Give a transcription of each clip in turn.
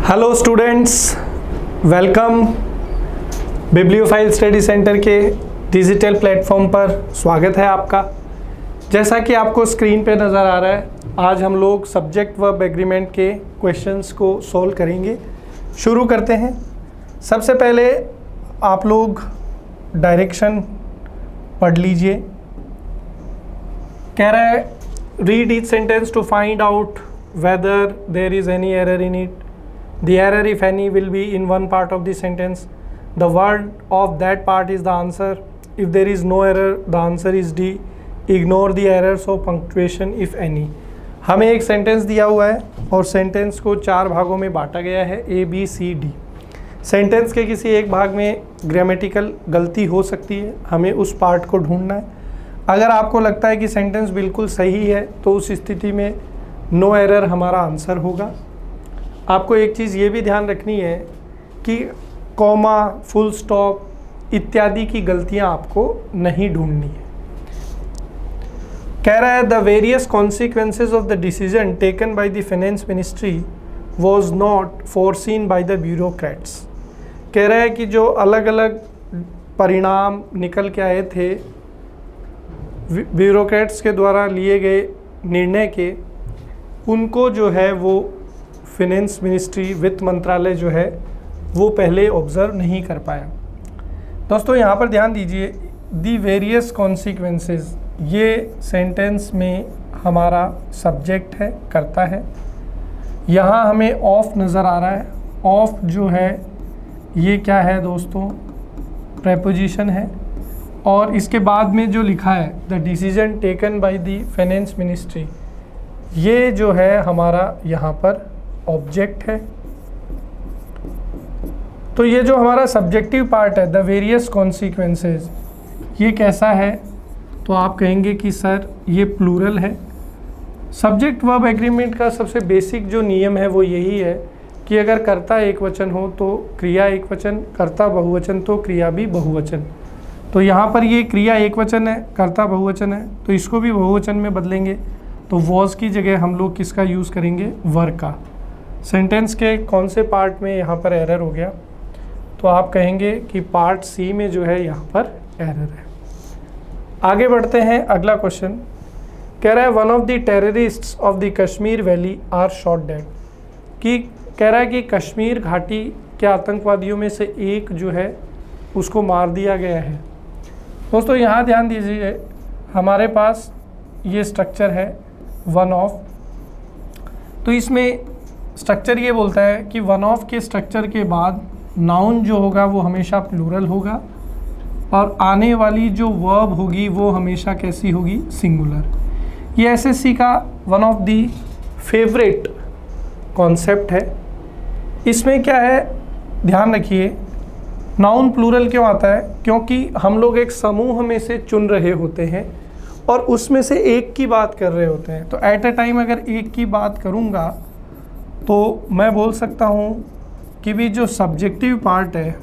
Hello students, welcome. Bibliophile study centre के digital platform पर स्वागत है आपका। जैसा कि आपको स्क्रीन पे नज़र आ रहा है, आज हम लोग सब्जेक्ट वर्ब एग्रीमेंट के क्वेश्चंस को सोल्व करेंगे। शुरू करते हैं। सबसे पहले आप लोग डायरेक्शन पढ़ लीजिए। कह रहा है read each sentence to find out whether there is any error in it. The error, if any, will be in one part of the sentence. The word of that part is the answer. If there is no error, the answer is D. Ignore the errors of punctuation if any. हमें एक sentence दिया हुआ है और sentence को 4 भागों में बांटा गया है, A, B, C, D। Sentence के किसी एक भाग में ग्रामेटिकल गलती हो सकती है, हमें उस पार्ट को ढूंढना है। अगर आपको लगता है कि सेंटेंस बिल्कुल सही है तो उस स्थिति में नो एरर हमारा आंसर होगा। आपको एक चीज़ ये भी ध्यान रखनी है कि कॉमा, फुल स्टॉप इत्यादि की गलतियां आपको नहीं ढूंढनी है। कह रहा है the various consequences of the decision taken by the finance ministry was not foreseen by the bureaucrats. कह रहा है कि जो अलग अलग परिणाम निकल के आए थे ब्यूरोक्रेट्स के द्वारा लिए गए निर्णय के, उनको जो है वो फाइनेंस मिनिस्ट्री, वित्त मंत्रालय जो है वो पहले ऑब्ज़र्व नहीं कर पाया। दोस्तों यहाँ पर ध्यान दीजिए, दी वेरियस कॉन्सिक्वेंसेस ये सेंटेंस में हमारा सब्जेक्ट है, करता है। यहाँ हमें ऑफ नज़र आ रहा है। ऑफ जो है ये क्या है दोस्तों, प्रेपोजिशन है। और इसके बाद में जो लिखा है the decision taken by the finance ministry, ये जो है हमारा यहाँ पर ऑब्जेक्ट है। तो ये जो हमारा सब्जेक्टिव पार्ट है द वेरियस कॉन्सिक्वेंसेस, ये कैसा है? तो आप कहेंगे कि सर ये प्लूरल है। सब्जेक्ट वर्ब एग्रीमेंट का सबसे बेसिक जो नियम है वो यही है कि अगर कर्ता एक वचन हो तो क्रिया एक वचन, कर्ता बहुवचन तो क्रिया भी बहुवचन। तो यहाँ पर ये क्रिया एक वचन है, कर्ता बहुवचन है, तो इसको भी बहुवचन में बदलेंगे। तो वॉज की जगह हम लोग किसका यूज़ करेंगे? वर का। सेंटेंस के कौन से पार्ट में यहाँ पर एरर हो गया? तो आप कहेंगे कि पार्ट सी में जो है यहाँ पर एरर है। आगे बढ़ते हैं, अगला क्वेश्चन कह रहा है one of the terrorists of the Kashmir valley are shot dead. कि कह रहा है कि कश्मीर घाटी के आतंकवादियों में से एक जो है उसको मार दिया गया है। दोस्तों यहाँ ध्यान दीजिए, हमारे पास ये स्ट्रक्चर है वन ऑफ। तो इसमें स्ट्रक्चर ये बोलता है कि वन ऑफ के स्ट्रक्चर के बाद नाउन जो होगा वो हमेशा प्लूरल होगा और आने वाली जो वर्ब होगी वो हमेशा कैसी होगी? सिंगुलर। ये एसएससी का one of the favourite concept है। इसमें क्या है, ध्यान रखिए, नाउन प्लूरल क्यों आता है? क्योंकि हम लोग एक समूह में से चुन रहे होते हैं और उसमें से एक की बात कर रहे होते हैं। तो एट अ टाइम अगर एक की बात करूँगा तो मैं बोल सकता हूँ कि भी जो सब्जेक्टिव पार्ट है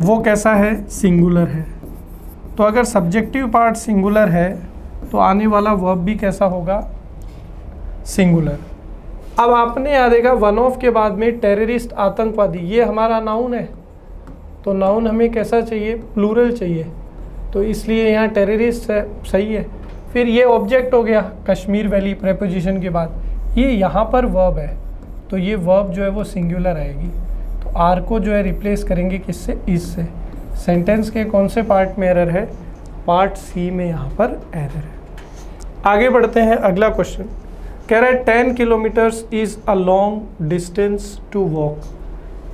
वो कैसा है? सिंगुलर है। तो अगर सब्जेक्टिव पार्ट सिंगुलर है तो आने वाला वर्ब भी कैसा होगा? सिंगुलर। अब आपने याद देगा वन ऑफ के बाद में टेररिस्ट, आतंकवादी, ये हमारा नाउन है। तो नाउन हमें कैसा चाहिए? प्लूरल चाहिए। तो इसलिए यहाँ टेररिस्ट है, सही है। फिर ये ऑब्जेक्ट हो गया कश्मीर वैली प्रेपोजिशन के बाद, ये यहाँ पर वर्ब है, तो ये वर्ब जो है वो सिंगुलर आएगी। तो आर को जो है रिप्लेस करेंगे किससे? इससे। सेंटेंस के कौन से पार्ट में एरर है? पार्ट सी में यहाँ पर एरर है। आगे बढ़ते हैं, अगला क्वेश्चन कह रहा है 10 kilometres is a long distance to walk.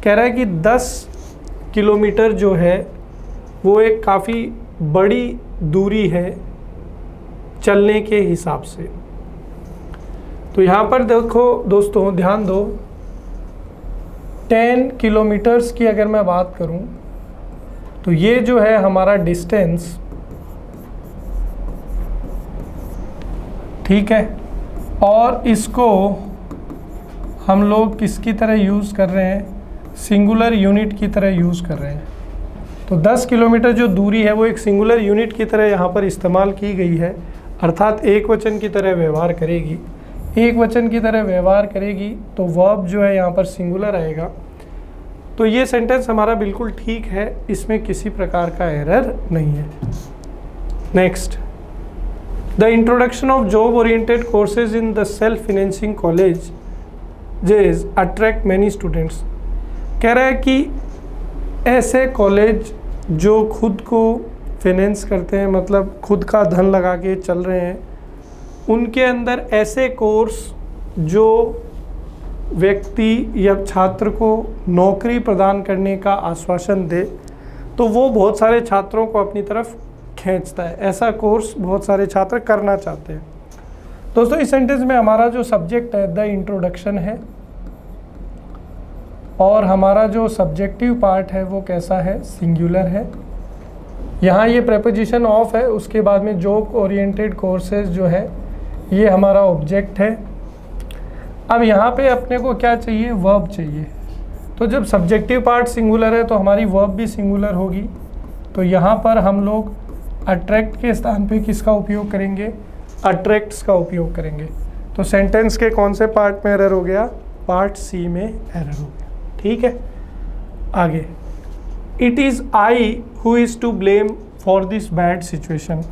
कह रहा है कि 10 किलोमीटर जो है वो एक काफ़ी बड़ी दूरी है चलने के हिसाब से। तो यहाँ पर देखो दोस्तों, ध्यान दो, 10 किलोमीटर्स की अगर मैं बात करूँ तो ये जो है हमारा डिस्टेंस, ठीक है, और इसको हम लोग किसकी तरह यूज़ कर रहे हैं? सिंगुलर यूनिट की तरह यूज़ कर रहे हैं। तो 10 किलोमीटर जो दूरी है वो एक सिंगुलर यूनिट की तरह यहाँ पर इस्तेमाल की गई है, अर्थात एक वचन की तरह व्यवहार करेगी। एक वचन की तरह व्यवहार करेगी तो वर्ब जो है यहाँ पर सिंगुलर आएगा। तो ये सेंटेंस हमारा बिल्कुल ठीक है, इसमें किसी प्रकार का एरर नहीं है। Next, the introduction of job oriented courses in the self financing colleges attract many students. कह रहा है कि ऐसे कॉलेज जो खुद को फाइनेंस करते हैं, मतलब खुद का धन लगा के चल रहे हैं, उनके अंदर ऐसे कोर्स जो व्यक्ति या छात्र को नौकरी प्रदान करने का आश्वासन दे, तो वो बहुत सारे छात्रों को अपनी तरफ खींचता है। ऐसा कोर्स बहुत सारे छात्र करना चाहते हैं। दोस्तों, इस सेंटेंस में हमारा जो सब्जेक्ट है द इंट्रोडक्शन है, और हमारा जो सब्जेक्टिव पार्ट है वो कैसा है, सिंगुलर है। यहाँ ये प्रेपोजिशन ऑफ है, उसके बाद में जॉब ओरिएंटेड कोर्सेज जो है ये हमारा ऑब्जेक्ट है। अब यहाँ पे अपने को क्या चाहिए, वर्ब चाहिए। तो जब सब्जेक्टिव पार्ट सिंगुलर है तो हमारी वर्ब भी सिंगुलर होगी। तो यहाँ पर हम लोग अट्रैक्ट के स्थान पे किसका उपयोग करेंगे, अट्रैक्ट्स का उपयोग करेंगे। तो सेंटेंस के कौन से पार्ट में एरर हो गया, पार्ट सी में एरर हो गया। ठीक है, आगे, it is I who is to blame for this bad situation.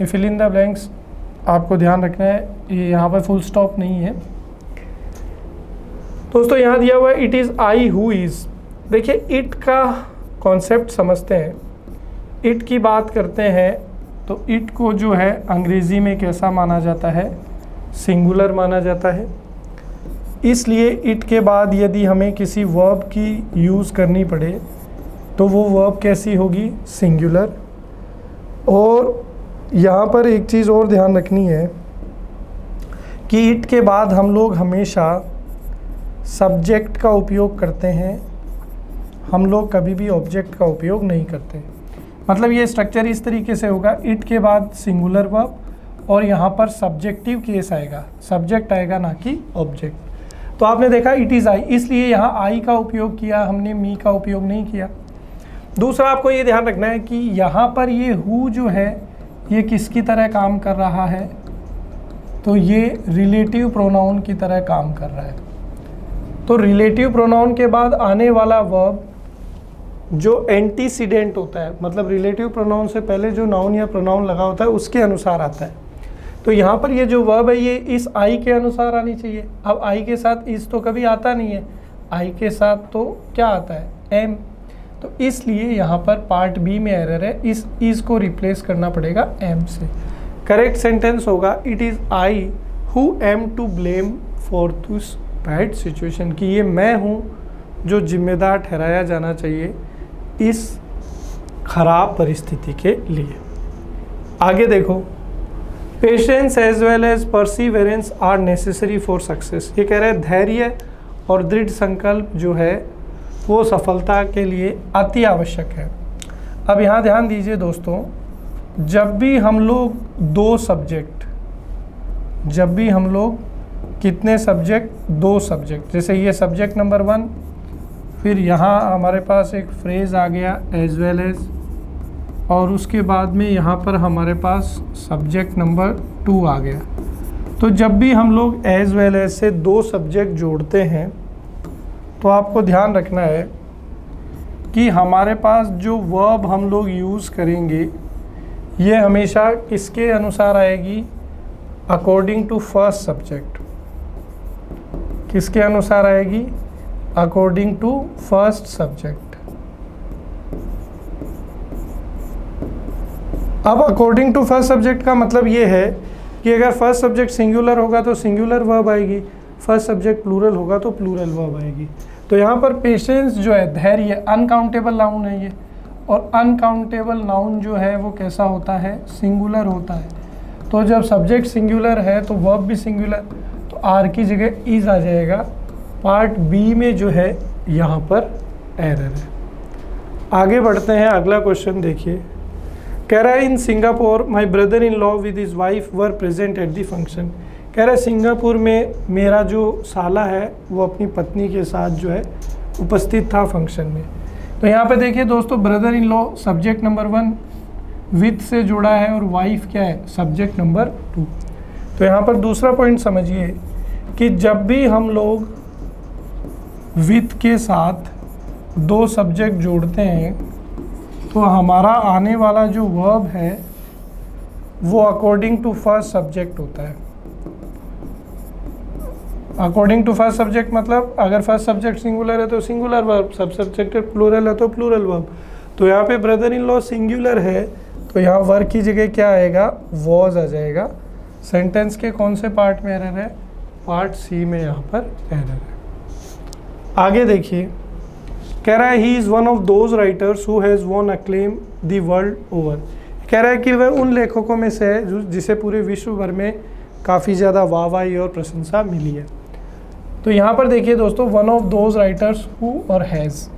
ये फिल इन द ब्लैंक्स आपको ध्यान रखना है, ये यहाँ पर फुल स्टॉप नहीं है। दोस्तों, यहाँ दिया हुआ है it is I who is. देखिए, इट का कॉन्सेप्ट समझते हैं। इट की बात करते हैं तो इट को जो है अंग्रेज़ी में कैसा माना जाता है, सिंगुलर माना जाता है। इसलिए इट के बाद यदि हमें किसी वर्ब की यूज़ करनी पड़े तो वो वर्ब कैसी होगी, सिंगुलर। और यहाँ पर एक चीज़ और ध्यान रखनी है कि इट के बाद हम लोग हमेशा सब्जेक्ट का उपयोग करते हैं, हम लोग कभी भी ऑब्जेक्ट का उपयोग नहीं करते। मतलब ये स्ट्रक्चर इस तरीके से होगा, इट के बाद सिंगुलर वर्ब और यहाँ पर सब्जेक्टिव केस आएगा, सब्जेक्ट आएगा ना कि ऑब्जेक्ट। तो आपने देखा इट इज़ आई, इसलिए यहाँ आई का उपयोग किया हमने, मी का उपयोग नहीं किया। दूसरा, आपको ये ध्यान रखना है कि यहाँ पर ये हु जो है ये किसकी तरह काम कर रहा है, तो ये रिलेटिव प्रोनाउन की तरह काम कर रहा है। तो रिलेटिव प्रोनाउन के बाद आने वाला वर्ब जो एंटीसीडेंट होता है, मतलब रिलेटिव प्रोनाउन से पहले जो नाउन या प्रोनाउन लगा होता है उसके अनुसार आता है। तो यहाँ पर ये जो वर्ब है ये इस आई के अनुसार आनी चाहिए। अब आई के साथ इस तो कभी आता नहीं है, आई के साथ तो क्या आता है, एम। तो इसलिए यहाँ पर पार्ट बी में एरर है, इस को रिप्लेस करना पड़ेगा एम से। करेक्ट सेंटेंस होगा it is I who am to blame for this bad situation, कि ये मैं हूँ जो जिम्मेदार ठहराया जाना चाहिए इस खराब परिस्थिति के लिए। आगे देखो, patience as well as perseverance are necessary for success. ये कह रहे हैं धैर्य और दृढ़ संकल्प जो है वो सफलता के लिए अति आवश्यक है। अब यहाँ ध्यान दीजिए दोस्तों, जब भी हम लोग दो सब्जेक्ट, जब भी हम लोग कितने सब्जेक्ट, दो सब्जेक्ट, जैसे ये सब्जेक्ट नंबर 1, फिर यहाँ हमारे पास एक फ्रेज़ आ गया एज वेल एज, और उसके बाद में यहाँ पर हमारे पास सब्जेक्ट नंबर 2 आ गया। तो जब भी हम लोग एज वेल एज से दो सब्जेक्ट जोड़ते हैं तो आपको ध्यान रखना है कि हमारे पास जो वर्ब हम लोग यूज़ करेंगे ये हमेशा किसके अनुसार आएगी, अकॉर्डिंग टू फर्स्ट सब्जेक्ट। किसके अनुसार आएगी, अकॉर्डिंग टू फर्स्ट सब्जेक्ट। अब अकॉर्डिंग टू फर्स्ट सब्जेक्ट का मतलब ये है कि अगर फर्स्ट सब्जेक्ट सिंगुलर होगा तो सिंगुलर वर्ब आएगी, फर्स्ट सब्जेक्ट प्लूरल होगा तो प्लूरल वर्ब आएगी। तो यहाँ पर पेशेंस जो है, धैर्य, अनकाउंटेबल नाउन है ये, और अनकाउंटेबल नाउन जो है वो कैसा होता है, सिंगुलर होता है। तो जब सब्जेक्ट सिंगुलर है तो वर्ब भी सिंगुलर, तो आर की जगह इज आ जाएगा। पार्ट बी में जो है यहाँ पर एरर है। आगे बढ़ते हैं, अगला क्वेश्चन देखिए। कह रहा है in Singapore my brother in law with his wife were present at the function. कह रहा है सिंगापुर में मेरा जो साला है वो अपनी पत्नी के साथ जो है उपस्थित था फंक्शन में। तो यहाँ पे देखिए दोस्तों, brother in law subject number 1 with से जुड़ा है और वाइफ क्या है, सब्जेक्ट नंबर 2। तो यहाँ पर दूसरा पॉइंट समझिए कि जब भी हम लोग विथ के साथ दो सब्जेक्ट जोड़ते हैं तो हमारा आने वाला जो वर्ब है वो अकॉर्डिंग टू फर्स्ट सब्जेक्ट होता है। अकॉर्डिंग टू फर्स्ट सब्जेक्ट मतलब अगर फर्स्ट सब्जेक्ट सिंगुलर है तो सिंगुलर वर्ब, सब सब्जेक्ट प्लूरल है तो प्लूरल वर्ब। तो यहाँ पे ब्रदर इन लॉ सिंगुलर है तो यहाँ वर्ब की जगह क्या आएगा, वॉज आ जाएगा। सेंटेंस के कौन से पार्ट में एरर है, पार्ट सी में यहाँ पर एरर है। आगे देखिए, कह रहा है he is one of those writers who has won acclaim the world over. कह रहा है कि वह उन लेखकों में से है जिसे पूरे विश्व भर में काफ़ी ज़्यादा वाहवाही और प्रशंसा मिली है। तो यहाँ पर देखिए दोस्तों, one of those writers who और हैज़,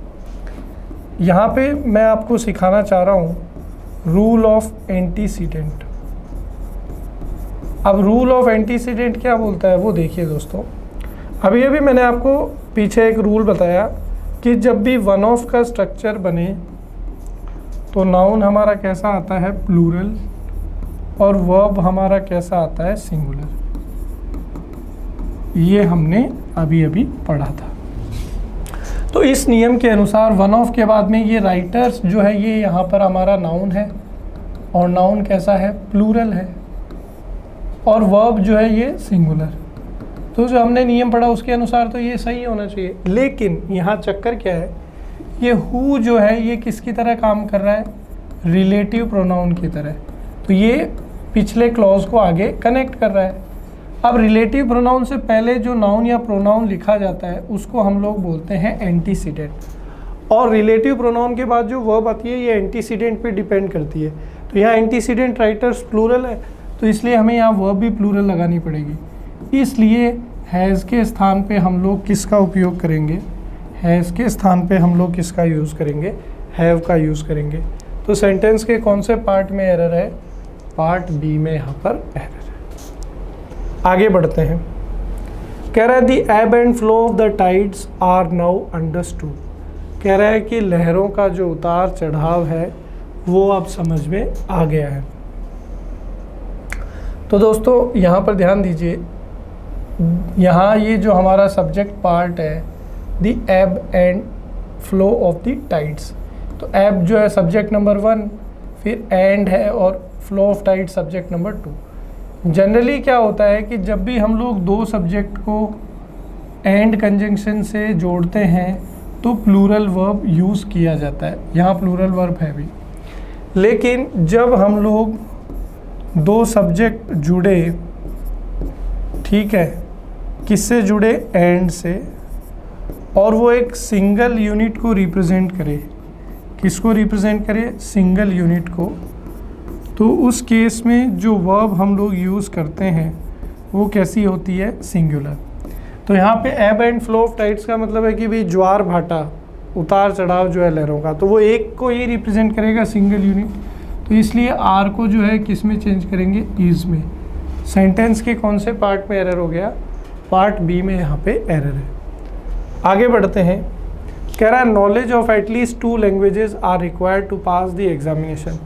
यहाँ पे मैं आपको सिखाना चाह रहा हूँ रूल ऑफ एंटीसीडेंट। अब रूल ऑफ एंटीसीडेंट क्या बोलता है वो देखिए दोस्तों। अभी अभी मैंने आपको पीछे एक रूल बताया कि जब भी वन ऑफ का स्ट्रक्चर बने तो नाउन हमारा कैसा आता है, प्लूरल, और वर्ब हमारा कैसा आता है, सिंगुलर। ये हमने अभी अभी पढ़ा था। तो इस नियम के अनुसार वन ऑफ के बाद में ये राइटर्स जो है ये यहाँ पर हमारा नाउन है और नाउन कैसा है, प्लूरल है, और वर्ब जो है ये सिंगुलर। तो जो हमने नियम पढ़ा उसके अनुसार तो ये सही होना चाहिए। लेकिन यहाँ चक्कर क्या है, ये हु जो है ये किसकी तरह काम कर रहा है, रिलेटिव प्रोनाउन की तरह। तो ये पिछले क्लॉज को आगे कनेक्ट कर रहा है। अब रिलेटिव प्रोनाउन से पहले जो नाउन या प्रोनाउन लिखा जाता है उसको हम लोग बोलते हैं एंटीसीडेंट, और रिलेटिव प्रोनाउन के बाद जो वर्ब आती है ये एंटीसीडेंट पे डिपेंड करती है। तो यहाँ एंटीसीडेंट राइटर्स प्लूरल है तो इसलिए हमें यहाँ वर्ब भी प्लूरल लगानी पड़ेगी। इसलिए हैज़ के स्थान पे हम लोग किसका उपयोग करेंगे, हैज़ के स्थान पे हम लोग किसका यूज़ करेंगे, हैव का यूज़ करेंगे। तो सेंटेंस के कौन से पार्ट में एरर है, पार्ट बी में यहाँ पर एरर है। आगे बढ़ते हैं, कह रहा है the ebb and flow of the tides are now understood. कह रहा है कि लहरों का जो उतार चढ़ाव है वो अब समझ में आ गया है। तो दोस्तों यहाँ पर ध्यान दीजिए, यहाँ ये जो हमारा सब्जेक्ट पार्ट है the ebb and flow of the tides, तो एब जो है सब्जेक्ट नंबर 1, फिर एंड है और flow of tide subject number 2। Generally क्या होता है कि जब भी हम लोग दो सब्जेक्ट को एंड कंजंक्शन से जोड़ते हैं तो प्लूरल वर्ब यूज़ किया जाता है। यहाँ प्लूरल वर्ब है भी, लेकिन जब हम लोग दो सब्जेक्ट जुड़े, ठीक है, किससे जुड़े, एंड से, और वो एक सिंगल यूनिट को रिप्रेजेंट करे, किसको रिप्रेजेंट करे, सिंगल यूनिट को, तो उस केस में जो वर्ब हम लोग यूज़ करते हैं वो कैसी होती है, सिंगुलर। तो यहाँ पे एब एंड फ्लो ऑफ टाइड्स का मतलब है कि भाई ज्वार भाटा, उतार चढ़ाव जो है लहरों का, तो वो एक को ही रिप्रेजेंट करेगा, सिंगल यूनिट। तो इसलिए आर को जो है किस में चेंज करेंगे, इज में। सेंटेंस के कौन से पार्ट में एरर हो गया, पार्ट बी में यहाँ पे एरर है। आगे बढ़ते हैं, कह रहा है knowledge of at least 2 languages are required to pass the examination.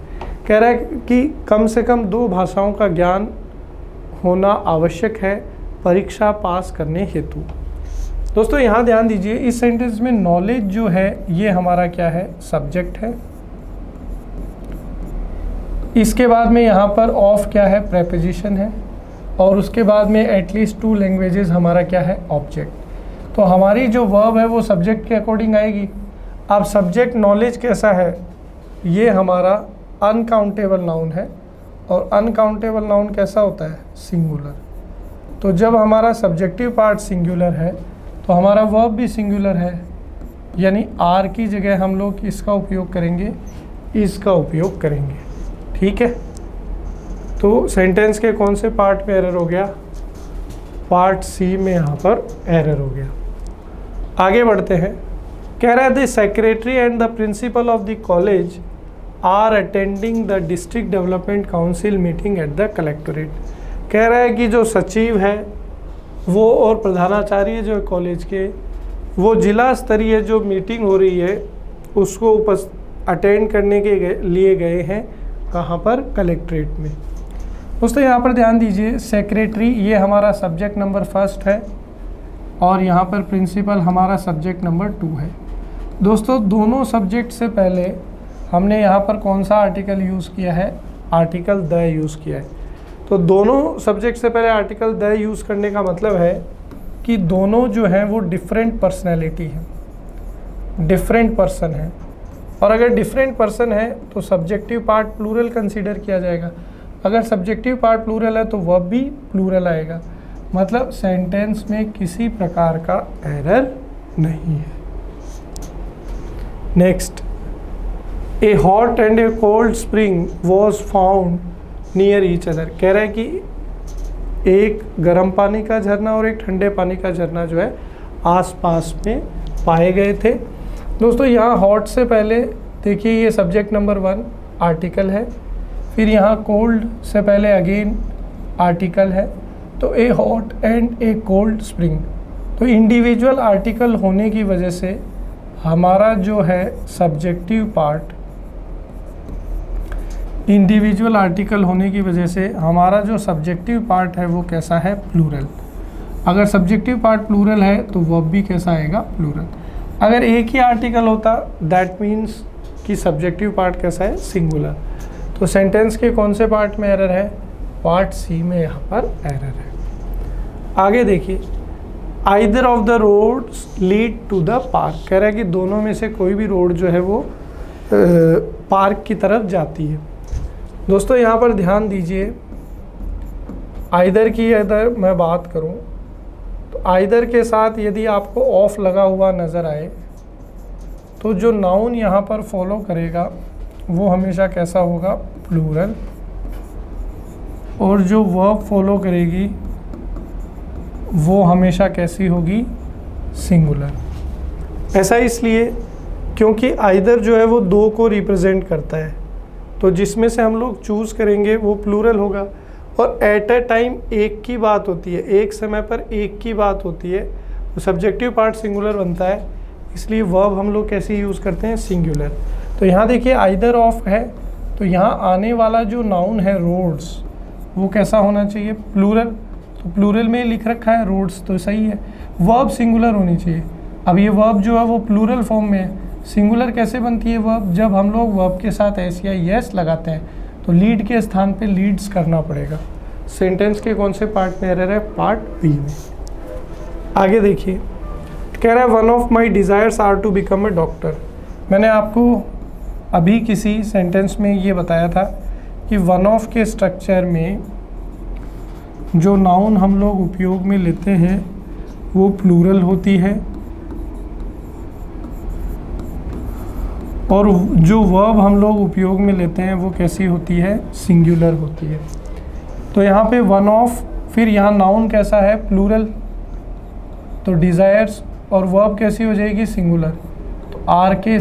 कह रहा है कि कम से कम 2 भाषाओं का ज्ञान होना आवश्यक है परीक्षा पास करने हेतु। दोस्तों यहाँ ध्यान दीजिए, इस सेंटेंस में नॉलेज जो है ये हमारा क्या है, सब्जेक्ट है। इसके बाद में यहाँ पर ऑफ क्या है, प्रेपोजिशन है, और उसके बाद में एटलीस्ट 2 लैंग्वेजेस हमारा क्या है, ऑब्जेक्ट। तो हमारी जो वर्ब है वो सब्जेक्ट के अकॉर्डिंग आएगी। अब सब्जेक्ट नॉलेज कैसा है, ये हमारा अनकाउंटेबल नाउन है, और अनकाउंटेबल नाउन कैसा होता है, सिंगुलर। तो जब हमारा सब्जेक्टिव पार्ट सिंगुलर है तो हमारा वर्ब भी सिंगुलर है, यानी आर की जगह हम लोग इसका उपयोग करेंगे, इसका उपयोग करेंगे, ठीक है। तो सेंटेंस के कौन से पार्ट में एरर हो गया, पार्ट सी में यहाँ पर एरर हो गया। आगे बढ़ते हैं, कह रहा है the secretary and the principal of the college are attending the district development council meeting at the collectorate. कह रहा है कि जो सचिव है वो और प्रधानाचार्य जो है कॉलेज के, वो जिला स्तरीय जो मीटिंग हो रही है उसको अटेंड करने के लिए गए हैं, कहाँ पर, कलेक्ट्रेट में। दोस्तों यहाँ पर ध्यान दीजिए, सेक्रेटरी ये हमारा सब्जेक्ट नंबर 1 है, और यहाँ पर प्रिंसिपल हमारा सब्जेक्ट नंबर 2 है। दोस्तों दोनों सब्जेक्ट से पहले हमने यहाँ पर कौन सा आर्टिकल यूज़ किया है, आर्टिकल द यूज़ किया है। तो दोनों सब्जेक्ट से पहले आर्टिकल द यूज़ करने का मतलब है कि दोनों जो हैं वो डिफरेंट पर्सनैलिटी है, डिफरेंट पर्सन है। और अगर डिफरेंट पर्सन है तो सब्जेक्टिव पार्ट प्लूरल कंसीडर किया जाएगा। अगर सब्जेक्टिव पार्ट प्लूरल है तो वर्ब भी प्लूरल आएगा। मतलब सेंटेंस में किसी प्रकार का एरर नहीं है। Next, A hot and A cold spring was found near each other. कह रहा है कि एक गर्म पानी का झरना और एक ठंडे पानी का झरना जो है आसपास में पाए गए थे। दोस्तों यहाँ हॉट से पहले देखिए ये सब्जेक्ट नंबर 1 आर्टिकल है, फिर यहाँ कोल्ड से पहले अगेन आर्टिकल है। तो ए hot and A cold spring, तो इंडिविजुअल आर्टिकल होने की वजह से हमारा जो है सब्जेक्टिव पार्ट, इंडिविजुअल आर्टिकल होने की वजह से हमारा जो सब्जेक्टिव पार्ट है वो कैसा है, प्लूरल। अगर सब्जेक्टिव पार्ट प्लूरल है तो वर्ब भी कैसा आएगा, प्लूरल। अगर एक ही आर्टिकल होता दैट मीन्स कि सब्जेक्टिव पार्ट कैसा है, सिंगुलर। तो सेंटेंस के कौन से पार्ट में एरर है, पार्ट सी में यहाँ पर एरर है। आगे देखिए, either of the roads lead to the park. कह रहा है कि दोनों में से कोई भी रोड जो है वो पार्क की तरफ जाती है। दोस्तों यहाँ पर ध्यान दीजिए, आइदर की अगर मैं बात करूँ तो आइदर के साथ यदि आपको ऑफ लगा हुआ नज़र आए तो जो नाउन यहाँ पर फॉलो करेगा वो हमेशा कैसा होगा, प्लूरल। और जो वर्ब फॉलो करेगी वो हमेशा कैसी होगी, सिंगुलर। ऐसा इसलिए क्योंकि आइदर जो है वो 2 को रिप्रेजेंट करता है, तो जिसमें से हम लोग चूज़ करेंगे वो प्लूरल होगा। और एट अ टाइम एक की बात होती है, एक समय पर एक की बात होती है, तो सब्जेक्टिव पार्ट सिंगुलर बनता है, इसलिए वर्ब हम लोग कैसे यूज़ करते हैं, सिंगुलर। तो यहाँ देखिए आइदर ऑफ है, तो यहाँ आने वाला जो नाउन है रोड्स वो कैसा होना चाहिए, प्लूरल। तो प्लूरल में लिख रखा है रोड्स, तो सही है। वर्ब सिंगुलर होनी चाहिए। अब ये वर्ब जो है वो प्लूरल फॉर्म में है। सिंगुलर कैसे बनती है वर्ब, जब हम लोग वर्ब के साथ एस या यस लगाते हैं तो लीड के स्थान पे लीड्स करना पड़ेगा। सेंटेंस के कौन से पार्ट में एरर है, पार्ट बी में। आगे देखिए, कह रहा है one of my desires are to become a doctor. मैंने आपको अभी किसी सेंटेंस में ये बताया था कि वन ऑफ के स्ट्रक्चर में जो नाउन हम लोग उपयोग में लेते हैं वो प्लूरल होती है, और जो वर्ब हम लोग उपयोग में लेते हैं वो कैसी होती है, सिंगुलर होती है। तो यहाँ पे वन ऑफ, फिर यहाँ नाउन कैसा है, प्लूरल, तो डिज़ायर्स, और वर्ब कैसी हो जाएगी, सिंगुलर। तो आर के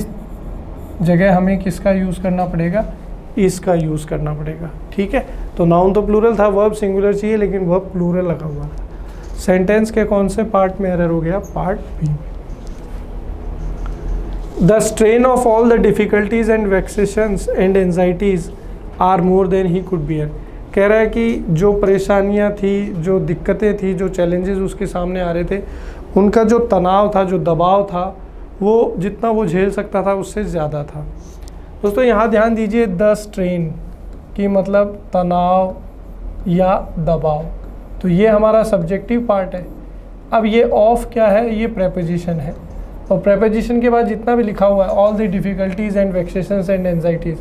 जगह हमें किसका यूज़ करना पड़ेगा, इसका यूज़ करना पड़ेगा। ठीक है, तो नाउन तो प्लूरल था, वर्ब सिंगुलर चाहिए, लेकिन वर्ब प्लूरल लगा हुआ था। सेंटेंस के कौन से पार्ट में एरर हो गया, पार्ट बी में। The strain of all the difficulties and vexations and anxieties are more than he could bear. कह रहा है कि जो परेशानियां थी, जो दिक्कतें थी, जो चैलेंजेस उसके सामने आ रहे थे, उनका जो तनाव था, जो दबाव था, वो जितना वो झेल सकता था उससे ज़्यादा था। दोस्तों यहाँ ध्यान दीजिए, द स्ट्रेन की मतलब तनाव या दबाव, तो ये हमारा सब्जेक्टिव पार्ट है। अब ये ऑफ क्या है, ये प्रेपोजिशन है, और प्रेपोजिशन के बाद जितना भी लिखा हुआ है all the difficulties and vexations and anxieties,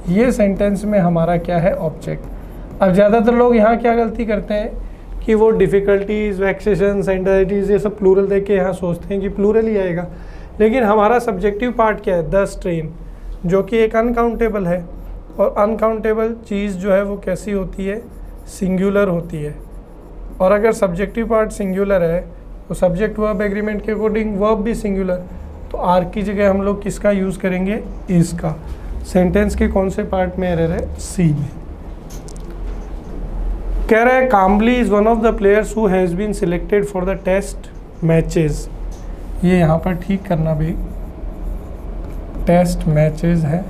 ये सेंटेंस में हमारा क्या है, ऑब्जेक्ट। अब ज़्यादातर लोग यहाँ क्या गलती करते हैं कि वो डिफ़िकल्टीज़, वेक्सेशंस, एंजाइटीज़ ये सब प्लूरल देख के यहाँ सोचते हैं कि प्लूरल ही आएगा, लेकिन हमारा सब्जेक्टिव पार्ट क्या है, द स्ट्रेन, जो कि एक अनकाउंटेबल है, और अनकाउंटेबल चीज़ जो है वो कैसी होती है, सिंगुलर होती है। और अगर सब्जेक्टिव पार्ट सिंगुलर है तो सब्जेक्ट वर्ब एग्रीमेंट के अकॉर्डिंग वर्ब भी सिंगुलर, तो आर की जगह हम लोग किसका यूज़ करेंगे, इसका। सेंटेंस के कौन से पार्ट में एरर है, सी में। कह रहा है Kambli is one of the players who has been selected for the test matches. ये यहाँ पर ठीक करना भी, टेस्ट मैचेस है।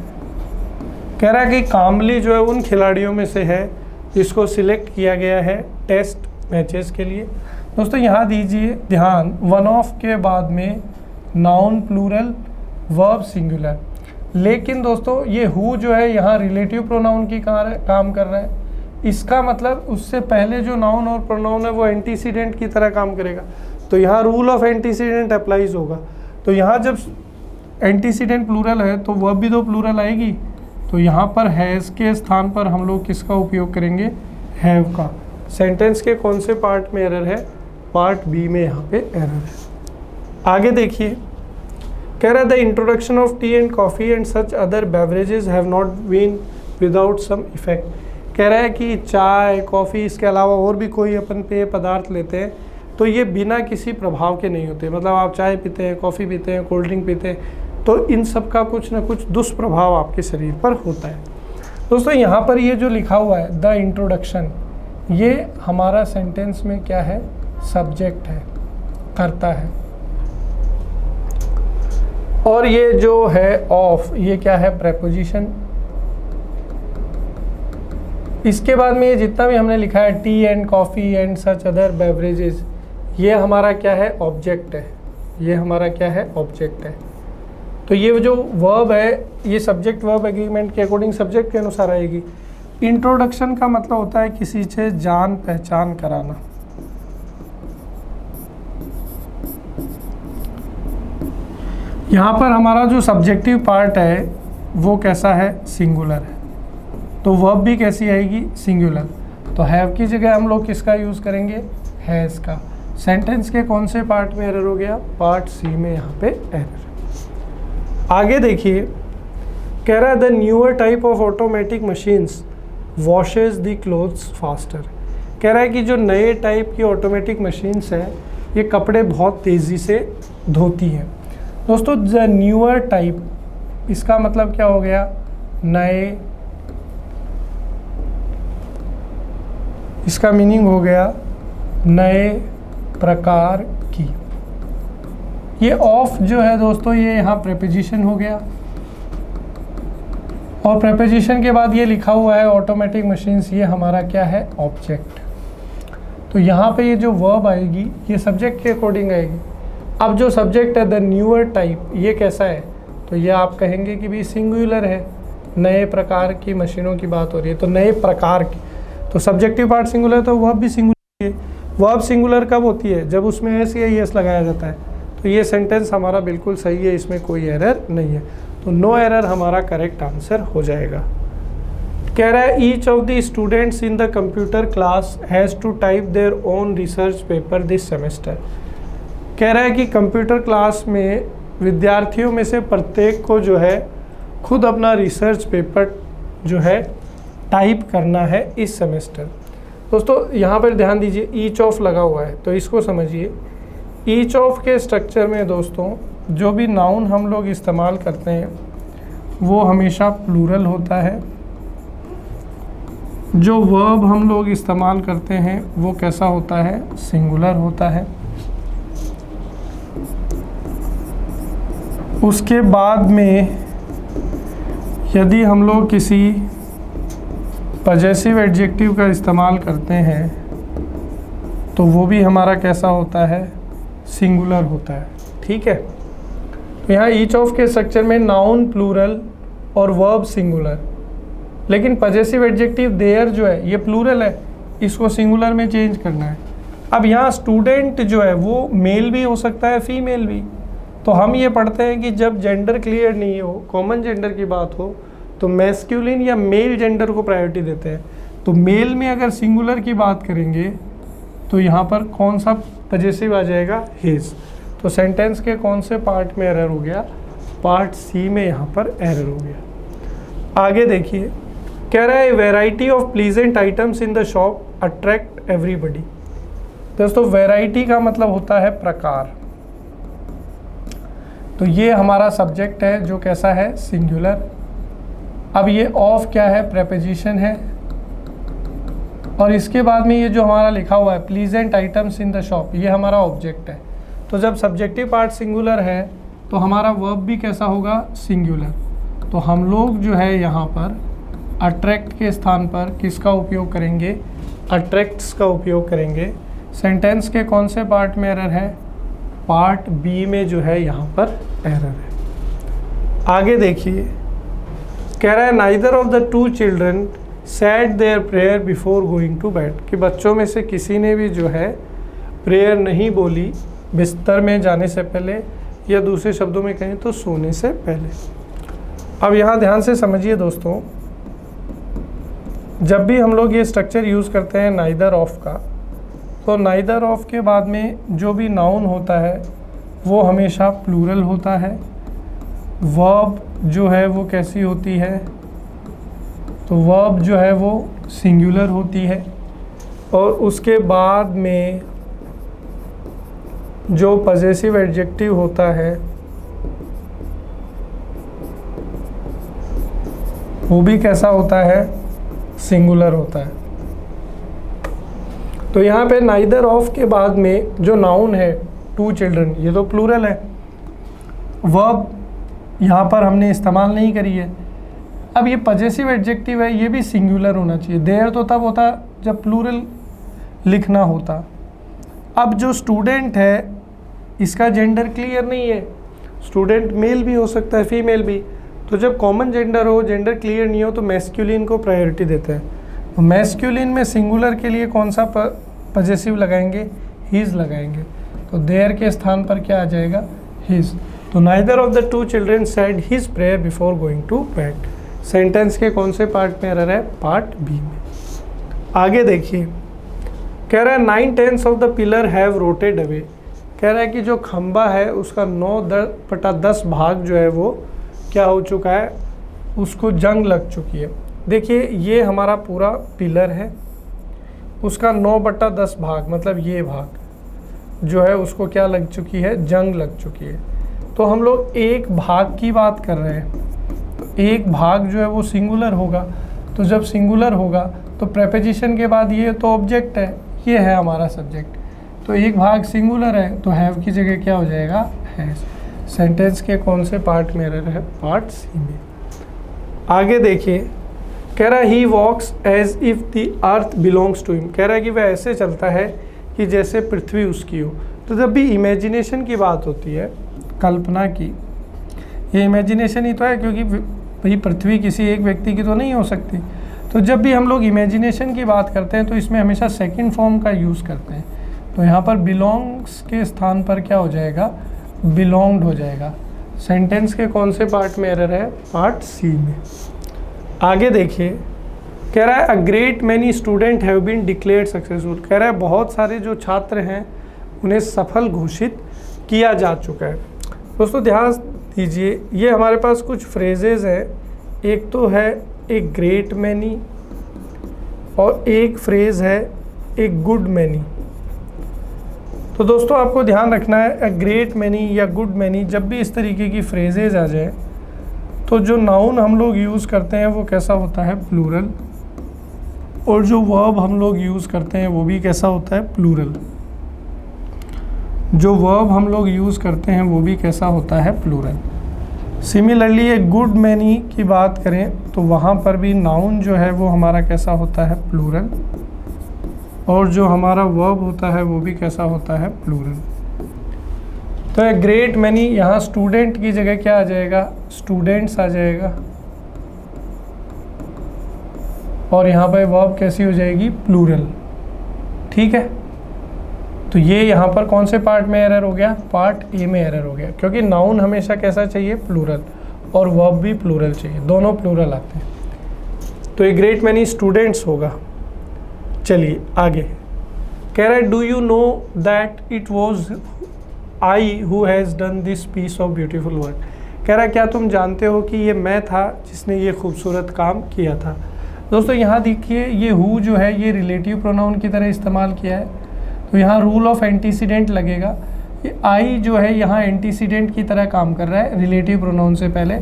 कह रहा है कि काम्बली जो है उन खिलाड़ियों में से है जिसको सिलेक्ट किया गया है टेस्ट मैचेस के लिए। दोस्तों यहाँ दीजिए ध्यान, वन ऑफ के बाद में नाउन प्लूरल, वर्ब सिंगुलर। लेकिन दोस्तों ये हु जो है यहाँ रिलेटिव प्रोनाउन की काम कर रहा है। इसका मतलब उससे पहले जो नाउन और प्रोनाउन है वो एंटीसीडेंट की तरह काम करेगा। तो यहाँ रूल ऑफ एंटीसीडेंट अप्लाइज होगा। तो यहाँ जब एंटीसीडेंट प्लूरल है तो वर्ब भी तो प्लूरल आएगी। तो यहाँ पर हैज़ के स्थान पर हम लोग किसका उपयोग करेंगे? हैव का। सेंटेंस के कौन से पार्ट में एरर है? पार्ट बी में यहाँ पे एरर है। आगे देखिए, कह रहा है the introduction of tea and coffee and such other beverages have not been without some effect. कह रहा है कि चाय, कॉफ़ी, इसके अलावा और भी कोई अपन पेय पदार्थ लेते हैं तो ये बिना किसी प्रभाव के नहीं होते। मतलब आप चाय पीते हैं, कॉफ़ी पीते हैं, कोल्ड ड्रिंक पीते हैं, तो इन सब का कुछ ना कुछ दुष्प्रभाव आपके शरीर पर होता है। दोस्तों यहाँ पर ये जो लिखा हुआ है द इंट्रोडक्शन, ये हमारा सेंटेंस में क्या है? सब्जेक्ट है, करता है। और ये जो है ऑफ, ये क्या है? प्रेपोजिशन। इसके बाद में ये जितना भी हमने लिखा है T and coffee and such other beverages, ये हमारा क्या है? ऑब्जेक्ट है। ये हमारा क्या है? ऑब्जेक्ट है। तो ये जो वर्ब है ये सब्जेक्ट वर्ब एग्रीमेंट के अकॉर्डिंग सब्जेक्ट के अनुसार आएगी। इंट्रोडक्शन का मतलब होता है किसी से जान पहचान कराना। यहाँ पर हमारा जो सब्जेक्टिव पार्ट है वो कैसा है? सिंगुलर है। तो वर्ब भी कैसी आएगी? सिंगुलर। तो हैव की जगह हम लोग किसका यूज़ करेंगे? हैज़ का। सेंटेंस के कौन से पार्ट में एरर हो गया? पार्ट सी में यहाँ पे एरर। आगे देखिए, कह रहा है the newer type of automatic machines washes the clothes faster. कह रहा है कि जो नए टाइप की ऑटोमेटिक मशीन्स हैं ये कपड़े बहुत तेज़ी से धोती हैं। दोस्तों द न्यूअर टाइप, इसका मतलब क्या हो गया? नए। इसका मीनिंग हो गया नए प्रकार की। ये ऑफ जो है दोस्तों ये यहाँ प्रेपोजिशन हो गया, और प्रेपोजिशन के बाद ये लिखा हुआ है ऑटोमेटिक मशीन्स, ये हमारा क्या है? ऑब्जेक्ट। तो यहाँ पे ये जो वर्ब आएगी ये सब्जेक्ट के अकॉर्डिंग आएगी। अब जो सब्जेक्ट है द न्यूअर टाइप, ये कैसा है? तो ये आप कहेंगे कि भी सिंगुलर है, नए प्रकार की मशीनों की बात हो रही है, तो नए प्रकार की। तो सब्जेक्टिव पार्ट सिंगुलर, तो वर्ब भी सिंगुलर है। वर्ब सिंगुलर कब होती है? जब उसमें एस या एस लगाया जाता है। तो ये सेंटेंस हमारा बिल्कुल सही है, इसमें कोई एरर नहीं है। तो नो एरर हमारा करेक्ट आंसर हो जाएगा। कह रहा है each of the students in the computer class has to type their own research paper this semester. कह रहा है कि कंप्यूटर क्लास में विद्यार्थियों में से प्रत्येक को जो है खुद अपना रिसर्च पेपर जो है टाइप करना है इस सेमेस्टर। दोस्तों यहाँ पर ध्यान दीजिए, ईच ऑफ लगा हुआ है तो इसको समझिए। ईच ऑफ के स्ट्रक्चर में दोस्तों जो भी नाउन हम लोग इस्तेमाल करते हैं वो हमेशा प्लूरल होता है। जो वर्ब हम लोग इस्तेमाल करते हैं वो कैसा होता है? सिंगुलर होता है। उसके बाद में यदि हम लोग किसी पजेसिव एडजेक्टिव का इस्तेमाल करते हैं तो वो भी हमारा कैसा होता है? सिंगुलर होता है। ठीक है, तो यहाँ ईच ऑफ के स्ट्रक्चर में नाउन प्लूरल और वर्ब सिंगुलर, लेकिन पजेसिव एडजेक्टिव देयर जो है ये प्लूरल है, इसको सिंगुलर में चेंज करना है। अब यहाँ स्टूडेंट जो है वो मेल भी हो सकता है, फीमेल भी। तो हम ये पढ़ते हैं कि जब जेंडर क्लियर नहीं हो, कॉमन जेंडर की बात हो, तो मैस्कुलिन या मेल जेंडर को प्रायोरिटी देते हैं। तो मेल में अगर सिंगुलर की बात करेंगे तो यहाँ पर कौन सा पजेसिव आ जाएगा? हिज। तो सेंटेंस के कौन से पार्ट में एरर हो गया? पार्ट सी में यहाँ पर एरर हो गया। आगे देखिए, कह रहा है variety of pleasant items in the shop attract everybody. दोस्तों वैरायटी का मतलब होता है प्रकार। तो ये हमारा सब्जेक्ट है जो कैसा है? सिंगुलर। अब ये ऑफ क्या है? प्रेपोजिशन है। और इसके बाद में ये जो हमारा लिखा हुआ है pleasant items in the shop, ये हमारा ऑब्जेक्ट है। तो जब सब्जेक्टिव पार्ट सिंगुलर है तो हमारा वर्ब भी कैसा होगा? सिंगुलर। तो हम लोग जो है यहाँ पर अट्रैक्ट के स्थान पर किसका उपयोग करेंगे? अट्रैक्ट्स का उपयोग करेंगे। सेंटेंस के कौन से पार्ट में एरर है? पार्ट बी में जो है यहाँ पर एरर है। आगे देखिए, कह रहा है neither of the two children said their prayer before going to bed, कि बच्चों में से किसी ने भी जो है प्रेयर नहीं बोली बिस्तर में जाने से पहले, या दूसरे शब्दों में कहें तो सोने से पहले। अब यहाँ ध्यान से समझिए दोस्तों, जब भी हम लोग ये स्ट्रक्चर यूज़ करते हैं नाइदर ऑफ का, तो नाइदर ऑफ के बाद में जो भी नाउन होता है वो हमेशा प्लूरल होता है। वर्ब जो है वो कैसी होती है? तो वर्ब जो है वो सिंगुलर होती है, और उसके बाद में जो पॉजेसिव एडजेक्टिव होता है वो भी कैसा होता है? सिंगुलर होता है। तो यहाँ पे नाइदर ऑफ के बाद में जो नाउन है टू चिल्ड्रन, ये तो प्लूरल है। वर्ब यहाँ पर हमने इस्तेमाल नहीं करी है। अब ये पॉजेसिव एडजेक्टिव है, ये भी सिंगुलर होना चाहिए। देयर तो तब होता जब प्लूरल लिखना होता। अब जो स्टूडेंट है इसका जेंडर क्लियर नहीं है, स्टूडेंट मेल भी हो सकता है, फीमेल भी। तो जब कॉमन जेंडर हो, जेंडर क्लियर नहीं हो, तो मैस्कुलिन को प्रायोरिटी देते हैं। मैस्कुलिन में सिंगुलर के लिए कौन सा पॉजेसिव लगाएंगे? हिज लगाएंगे। तो देयर के स्थान पर क्या आ जाएगा? हिज। तो neither of the two children said his prayer before going to bed. Sentence के कौन से पार्ट में एरर है? पार्ट बी में। आगे देखिए, कह रहा है 9/10 of the pillar have rotted away. कह रहा है कि जो खंबा है उसका 9/10 भाग जो है वो क्या हो चुका है? उसको जंग लग चुकी है। देखिए, ये हमारा पूरा पिलर है, उसका 9/10 भाग मतलब ये भाग जो है उसको क्या लग चुकी है? जंग लग चुकी है। तो हम लोग एक भाग की बात कर रहे हैं, तो एक भाग जो है वो सिंगुलर होगा। तो जब सिंगुलर होगा तो प्रेपोजिशन के बाद ये तो ऑब्जेक्ट है, ये है हमारा सब्जेक्ट। तो एक भाग सिंगुलर है तो हैव की जगह क्या हो जाएगा? हैज। सेंटेंस के कौन से पार्ट में एरर है? पार्ट सी में। आगे देखिए, कह रहा है he walks as if the earth belongs to him. कह रहा है कि वह ऐसे चलता है कि जैसे पृथ्वी उसकी हो। तो जब भी इमेजिनेशन की बात होती है, कल्पना की, ये इमेजिनेशन ही तो है, क्योंकि भाई पृथ्वी किसी एक व्यक्ति की तो नहीं हो सकती। तो जब भी हम लोग इमेजिनेशन की बात करते हैं तो इसमें हमेशा सेकंड फॉर्म का यूज़ करते हैं। तो यहाँ पर बिलोंग्स के स्थान पर क्या हो जाएगा? बिलोंग्ड हो जाएगा। सेंटेंस के कौन से पार्ट में एरर है? पार्ट सी में। आगे देखिए, कह रहा है a great many student have been declared successful. कह रहा है बहुत सारे जो छात्र हैं उन्हें सफल घोषित किया जा चुका है। दोस्तों ध्यान दीजिए, ये हमारे पास कुछ फ्रेजेज हैं। एक तो है एक ग्रेट मैनी, और एक फ्रेज़ है एक गुड मैनी। तो दोस्तों आपको ध्यान रखना है, अ ग्रेट मैनी या गुड मैनी, जब भी इस तरीके की फ्रेजेज आ जाए तो जो नाउन हम लोग यूज़ करते हैं वो कैसा होता है? प्लूरल। और जो वर्ब हम लोग यूज़ करते हैं वो भी कैसा होता है? प्लूरल। जो वर्ब हम लोग यूज़ करते हैं वो भी कैसा होता है? प्लूरल। सिमिलरली एक गुड मैनी की बात करें तो वहाँ पर भी नाउन जो है वो हमारा कैसा होता है? प्लूरल। और जो हमारा वर्ब होता है वो भी कैसा होता है? प्लूरल। तो एक ग्रेट मैनी, यहाँ स्टूडेंट की जगह क्या आ जाएगा? स्टूडेंट्स आ जाएगा। और यहाँ पर वर्ब कैसी हो जाएगी? प्लूरल। ठीक है, तो ये यहाँ पर कौन से पार्ट में एरर हो गया? पार्ट ए में एरर हो गया, क्योंकि नाउन हमेशा कैसा चाहिए? प्लूरल, और वर्ब भी प्लूरल चाहिए, दोनों प्लूरल आते हैं। तो ये ग्रेट मैनी स्टूडेंट्स होगा। चलिए आगे, कह रहा है do you know that it was I who has done this piece of beautiful work. कह रहा है क्या तुम जानते हो कि ये मैं था जिसने ये खूबसूरत काम किया था। दोस्तों यहाँ देखिए, ये हु जो है ये रिलेटिव प्रोनाउन की तरह इस्तेमाल किया है, तो यहाँ रूल ऑफ एंटीसीडेंट लगेगा। ये आई जो है यहाँ एंटीसीडेंट की तरह काम कर रहा है रिलेटिव प्रोनाउन से पहले,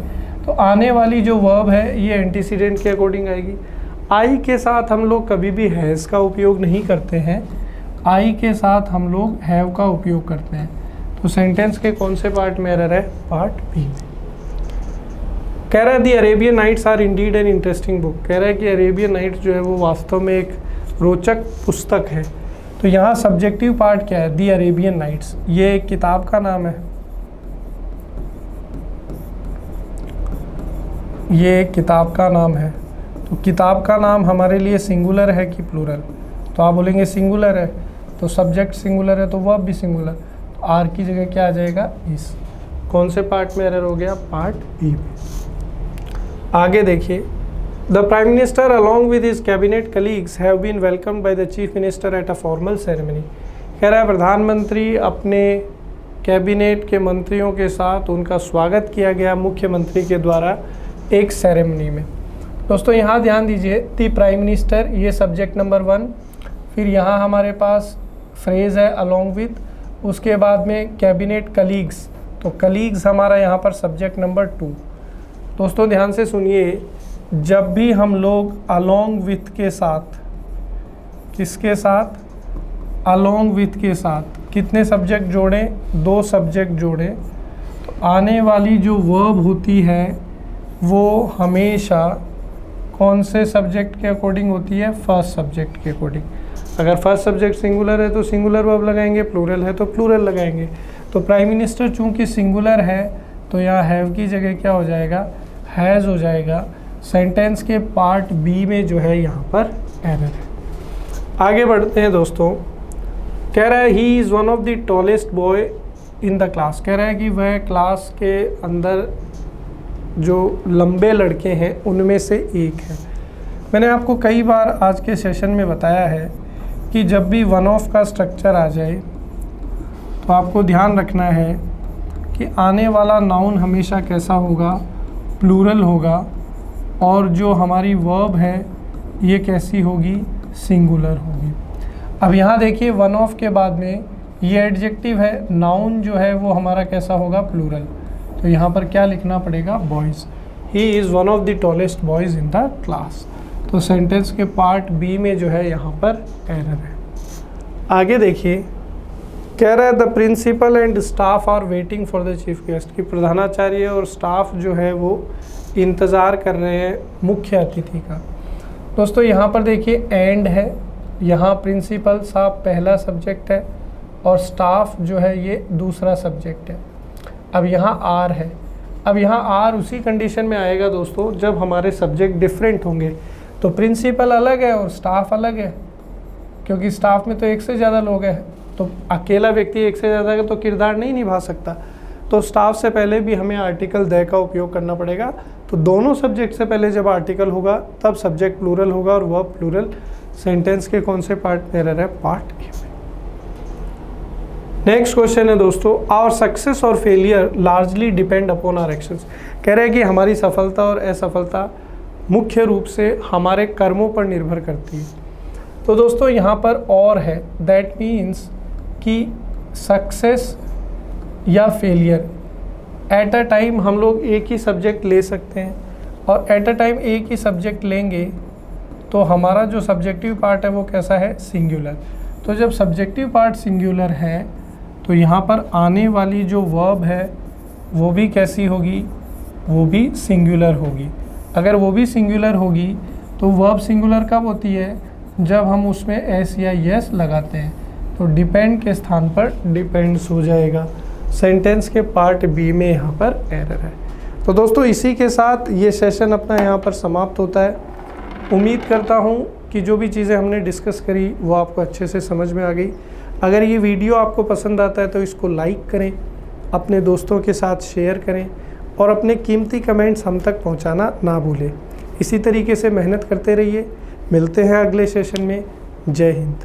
तो आने वाली जो वर्ब है ये एंटीसीडेंट के अकॉर्डिंग आएगी। आई के साथ हम लोग कभी भी हैज़ का उपयोग नहीं करते हैं, आई के साथ हम लोग हैव का उपयोग करते हैं। तो सेंटेंस के कौन से पार्ट में एरर है? पार्ट बी में। कह रहा है the Arabian Nights are indeed an interesting book. कह रहा है कि अरेबियन नाइट्स जो है वो वास्तव में एक रोचक पुस्तक है। तो यहाँ सब्जेक्टिव पार्ट क्या है, दी अरेबियन नाइट्स, ये एक किताब का नाम है, ये एक किताब का नाम है। तो किताब का नाम हमारे लिए सिंगुलर है कि प्लूरल, तो आप बोलेंगे सिंगुलर है, तो सब्जेक्ट सिंगुलर है तो वर्ब भी सिंगुलर, तो आर की जगह क्या आ जाएगा, इस। कौन से पार्ट में एरर हो गया, पार्ट बी में। आगे देखिए, the prime minister along with his cabinet colleagues have been welcomed by the chief minister at a formal ceremony. कह रहा है प्रधानमंत्री अपने कैबिनेट के मंत्रियों के साथ उनका स्वागत किया गया मुख्यमंत्री के द्वारा एक सेरेमनी में। दोस्तों यहाँ ध्यान दीजिए, द प्राइम मिनिस्टर ये सब्जेक्ट नंबर 1, फिर यहाँ हमारे पास फ्रेज़ है अलॉन्ग विद, उसके बाद में कैबिनेट कलीग्स, तो कलीग्स हमारा यहाँ पर सब्जेक्ट नंबर 2। दोस्तों ध्यान से सुनिए, जब भी हम लोग अलॉन्ग विथ के साथ, किसके साथ, अलॉन्ग विथ के साथ कितने सब्जेक्ट जोड़ें, 2 सब्जेक्ट जोड़ें, तो आने वाली जो वर्ब होती है वो हमेशा कौन से सब्जेक्ट के अकॉर्डिंग होती है, फर्स्ट सब्जेक्ट के अकॉर्डिंग। अगर फर्स्ट सब्जेक्ट सिंगुलर है तो सिंगुलर वर्ब लगाएंगे, प्लूरल है तो प्लूरल लगाएंगे। तो प्राइम मिनिस्टर चूंकि सिंगुलर है तो यहाँ हैव की जगह क्या हो जाएगा, हैज़ हो जाएगा। सेंटेंस के पार्ट बी में जो है यहाँ पर एरर है। आगे बढ़ते हैं दोस्तों, कह रहा है he is one of the tallest boy in the class. कह रहा है कि वह क्लास के अंदर जो लंबे लड़के हैं उनमें से एक है। मैंने आपको कई बार आज के सेशन में बताया है कि जब भी वन ऑफ का स्ट्रक्चर आ जाए तो आपको ध्यान रखना है कि आने वाला नाउन हमेशा कैसा होगा, प्लूरल होगा, और जो हमारी वर्ब है ये कैसी होगी, सिंगुलर होगी। अब यहाँ देखिए, वन ऑफ के बाद में ये एडजेक्टिव है, नाउन जो है वो हमारा कैसा होगा, प्लूरल, तो यहाँ पर क्या लिखना पड़ेगा, boys. He is one of the tallest boys in the class. तो सेंटेंस के पार्ट बी में जो है यहाँ पर एरर है। आगे देखिए, कह रहा है the principal and staff are waiting for the chief guest, कि प्रधानाचार्य और स्टाफ जो है वो इंतज़ार कर रहे हैं मुख्य अतिथि का। दोस्तों यहाँ पर देखिए एंड है, यहाँ प्रिंसिपल साहब पहला सब्जेक्ट है और स्टाफ जो है ये दूसरा सब्जेक्ट है। अब यहाँ आर है, अब यहाँ आर उसी कंडीशन में आएगा दोस्तों जब हमारे सब्जेक्ट डिफरेंट होंगे। तो प्रिंसिपल अलग है और स्टाफ अलग है, क्योंकि स्टाफ में तो एक से ज़्यादा लोग हैं, तो अकेला व्यक्ति एक से ज़्यादा का तो किरदार नहीं निभा सकता। तो स्टाफ से पहले भी हमें आर्टिकल द का उपयोग करना पड़ेगा। तो दोनों सब्जेक्ट से पहले जब आर्टिकल होगा तब सब्जेक्ट प्लूरल होगा और वर्ब प्लूरल। सेंटेंस के कौन से पार्ट में एरर है, पार्ट ए में। नेक्स्ट क्वेश्चन है दोस्तों, आवर सक्सेस और failure largely depend upon our actions. कह रहे हैं कि हमारी सफलता और असफलता मुख्य रूप से हमारे कर्मों पर निर्भर करती है। तो दोस्तों यहाँ पर और है, दैट मीन्स कि सक्सेस या फेलियर एट अ टाइम हम लोग एक ही सब्जेक्ट ले सकते हैं, और एट अ टाइम एक ही सब्जेक्ट लेंगे तो हमारा जो सब्जेक्टिव पार्ट है वो कैसा है, सिंगुलर। तो जब सब्जेक्टिव पार्ट सिंगुलर है तो यहाँ पर आने वाली जो वर्ब है वो भी कैसी होगी, वो भी सिंगुलर होगी। अगर वो भी सिंगुलर होगी तो वर्ब सिंगुलर कब होती है, जब हम उसमें एस या यस लगाते हैं। तो डिपेंड के स्थान पर डिपेंड्स हो जाएगा। सेंटेंस के पार्ट बी में यहाँ पर एरर है। तो दोस्तों इसी के साथ ये सेशन अपना यहाँ पर समाप्त होता है। उम्मीद करता हूँ कि जो भी चीज़ें हमने डिस्कस करी वो आपको अच्छे से समझ में आ गई। अगर ये वीडियो आपको पसंद आता है तो इसको लाइक करें, अपने दोस्तों के साथ शेयर करें और अपने कीमती कमेंट्स हम तक पहुँचाना ना भूलें। इसी तरीके से मेहनत करते रहिए। मिलते हैं अगले सेशन में। जय हिंद।